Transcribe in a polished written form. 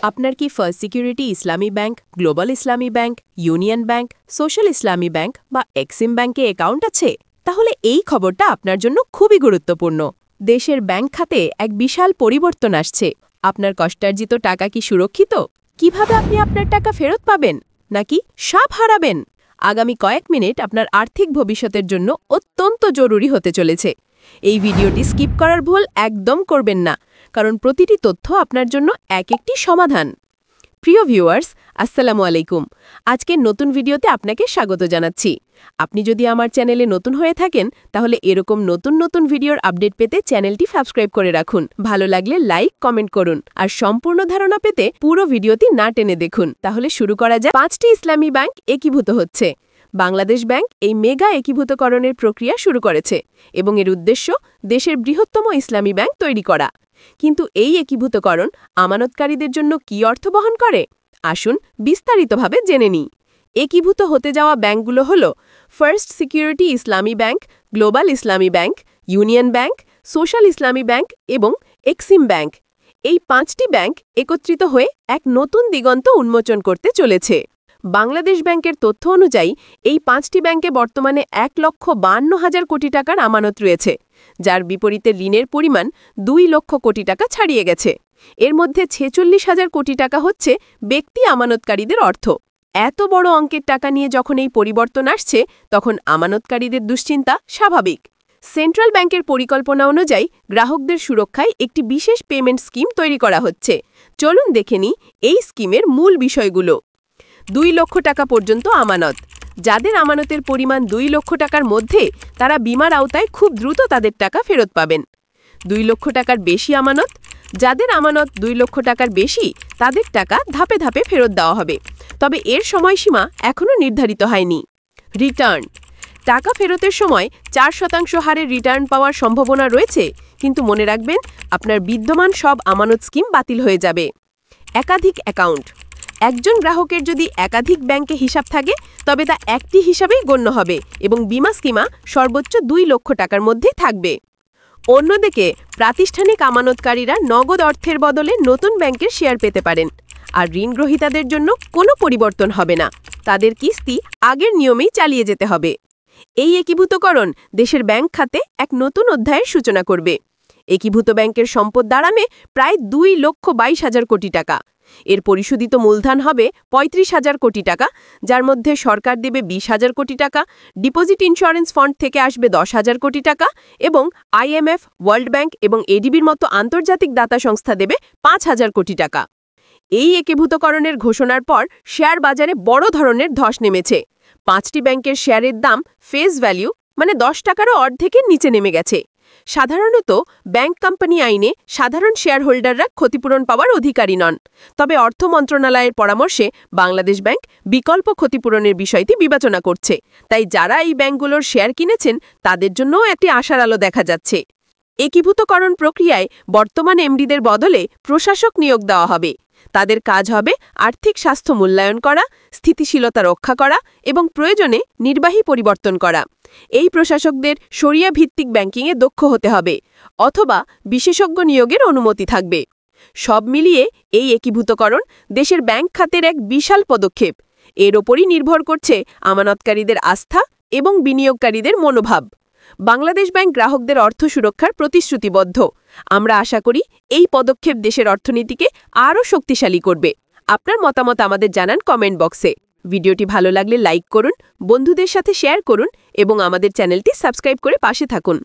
আপনার কি first security ইসলামী bank, global ইসলামী bank, union bank, social ইসলামী bank বা এক্সিম ব্যাংকে অ্যাকাউন্ট আছে? তাহলে এই খবরটা আপনার জন্য খুবই গুরুত্বপূর্ণ। দেশের ব্যাংক খাতে এক বিশাল পরিবর্তন আসছে। আপনার কষ্টার্জিত টাকা কি সুরক্ষিত? কিভাবে আপনি আপনার টাকা ফেরত পাবেন, নাকি সব হারাবেন? আগামী কয়েক মিনিট আপনার আর্থিক ভবিষ্যতের জন্য অত্যন্ত জরুরি হতে চলেছে। এই ভিডিওটি স্কিপ করার ভুল একদম করবেন না, কারণ প্রতিটি তথ্য আপনার জন্য এক একটি সমাধান। প্রিয় ভিউয়ার্স, আসসালামু আলাইকুম। আজকের নতুন ভিডিওতে আপনাকে স্বাগত জানাচ্ছি। আপনি যদি আমার চ্যানেলে নতুন হয়ে থাকেন, তাহলে এরকম নতুন নতুন ভিডিওর আপডেট পেতে চ্যানেলটি সাবস্ক্রাইব করে রাখুন। ভালো লাগলে লাইক, কমেন্ট করুন। আর সম্পূর্ণ ধারণা পেতে পুরো ভিডিওটি না টেনে দেখুন। তাহলে শুরু করা যাক। 5টি ইসলামী ব্যাংক একীভূত হচ্ছে। বাংলাদেশ ব্যাংক এই মেগা একীভূতকরণের প্রক্রিয়া শুরু করেছে এবং এর উদ্দেশ্য দেশের বৃহত্তম ইসলামী ব্যাংক তৈরি করা। কিন্তু এই একীভূতকরণ আমানতকারীদের জন্য কী অর্থ বহন করে? আসুন বিস্তারিতভাবে জেনে নিই। একীভূত হতে যাওয়া ব্যাংকগুলো হল ফার্স্ট সিকিউরিটি ইসলামী ব্যাংক, গ্লোবাল ইসলামী ব্যাংক, ইউনিয়ন ব্যাংক, সোশ্যাল ইসলামী ব্যাংক এবং এক্সিম ব্যাংক। এই 5টি ব্যাংক একত্রিত হয়ে এক নতুন দিগন্ত উন্মোচন করতে চলেছে। বাংলাদেশ ব্যাংকের তথ্য অনুযায়ী এই 5টি ব্যাংকে বর্তমানে 1,52,000 কোটি টাকার আমানত রয়েছে, যার বিপরীতে ঋণের পরিমাণ 2 লক্ষ কোটি টাকা ছাড়িয়ে গেছে। এর মধ্যে 46,000 কোটি টাকা হচ্ছে ব্যক্তি আমানতকারীদের অর্থ। এত বড় অঙ্কের টাকা নিয়ে যখন এই পরিবর্তন আসছে, তখন আমানতকারীদের দুশ্চিন্তা স্বাভাবিক। সেন্ট্রাল ব্যাংকের পরিকল্পনা অনুযায়ী গ্রাহকদের সুরক্ষায় একটি বিশেষ পেমেন্ট স্কিম তৈরি করা হচ্ছে। চলুন দেখে নিই এই স্কিমের মূল বিষয়গুলো। 2 লক্ষ টাকা পর্যন্ত আমানত। যাদের আমানতের পরিমাণ 2 লক্ষ টাকার মধ্যে, তারা বীমার আওতায় খুব দ্রুত তাদের টাকা ফেরত পাবেন। 2 লক্ষ টাকার বেশি আমানত। যাদের আমানত 2 লক্ষ টাকার বেশি, তাদের টাকা ধাপে ধাপে ফেরত দেওয়া হবে, তবে এর সময়সীমা এখনও নির্ধারিত হয়নি। রিটার্ন। টাকা ফেরতের সময় 4% হারে রিটার্ন পাওয়ার সম্ভাবনা রয়েছে, কিন্তু মনে রাখবেন, আপনার বিদ্যমান সব আমানত স্কিম বাতিল হয়ে যাবে। একাধিক অ্যাকাউন্ট। একজন গ্রাহকের যদি একাধিক ব্যাংকে হিসাব থাকে, তবে তা একটি হিসাবেই গণ্য হবে এবং বীমা স্কিমা সর্বোচ্চ 2 লক্ষ টাকার মধ্যে থাকবে। অন্যদিকে প্রাতিষ্ঠানিক আমানতকারীরা নগদ অর্থের বদলে নতুন ব্যাংকের শেয়ার পেতে পারেন, আর ঋণগ্রহীতাদের জন্য কোনো পরিবর্তন হবে না। তাদের কিস্তি আগের নিয়মেই চালিয়ে যেতে হবে। এই একীভূতকরণ দেশের ব্যাংক খাতে এক নতুন অধ্যায়ের সূচনা করবে। একীভূত ব্যাংকের সম্পদ দাঁড়াবে প্রায় 2,22,000 কোটি টাকা। এর পরিশোধিত মূলধন হবে 35,000 কোটি টাকা, যার মধ্যে সরকার দেবে 20,000 কোটি টাকা, ডিপোজিট ইন্স্যুরেন্স ফান্ড থেকে আসবে 10,000 কোটি টাকা এবং IMF, ওয়ার্ল্ড ব্যাংক এবং ADBর মতো আন্তর্জাতিক দাতা সংস্থা দেবে 5,000 কোটি টাকা। এই একীভূতকরণের ঘোষণার পর শেয়ার বাজারে বড় ধরনের ধস নেমেছে। 5টি ব্যাংকের শেয়ারের দাম ফেস ভ্যালু মানে 10 টাকারও অর্ধেকের নিচে নেমে গেছে। সাধারণত ব্যাংক কোম্পানি আইনে সাধারণ শেয়ার হোল্ডাররা ক্ষতিপূরণ পাওয়ার অধিকারী নন, তবে অর্থ মন্ত্রণালয়ের পরামর্শে বাংলাদেশ ব্যাংক বিকল্প ক্ষতিপূরণের বিষয়টি বিবেচনা করছে। তাই যারা এই ব্যাংকগুলোর শেয়ার কিনেছেন, তাদের জন্যও একটি আশার আলো দেখা যাচ্ছে। একীভূতকরণ প্রক্রিয়ায় বর্তমান এমডিদের বদলে প্রশাসক নিয়োগ দেওয়া হবে। তাদের কাজ হবে আর্থিক স্বাস্থ্য মূল্যায়ন করা, স্থিতিশীলতা রক্ষা করা এবং প্রয়োজনে নির্বাহী পরিবর্তন করা। এই প্রশাসকদের শরিয়া ভিত্তিক ব্যাংকিংয়ে দক্ষ হতে হবে, অথবা বিশেষজ্ঞ নিয়োগের অনুমতি থাকবে। সব মিলিয়ে এই একীভূতকরণ দেশের ব্যাংক খাতের এক বিশাল পদক্ষেপ। এর ওপরই নির্ভর করছে আমানতকারীদের আস্থা এবং বিনিয়োগকারীদের মনোভাব। বাংলাদেশ ব্যাংক গ্রাহকদের অর্থ সুরক্ষার প্রতিশ্রুতিবদ্ধ। আমরা আশা করি এই পদক্ষেপ দেশের অর্থনীতিকে আরও শক্তিশালী করবে। আপনার মতামত আমাদের জানান কমেন্ট বক্সে। ভিডিওটি ভালো লাগলে লাইক করুন, বন্ধুদের সাথে শেয়ার করুন এবং আমাদের চ্যানেলটি সাবস্ক্রাইব করে পাশে থাকুন।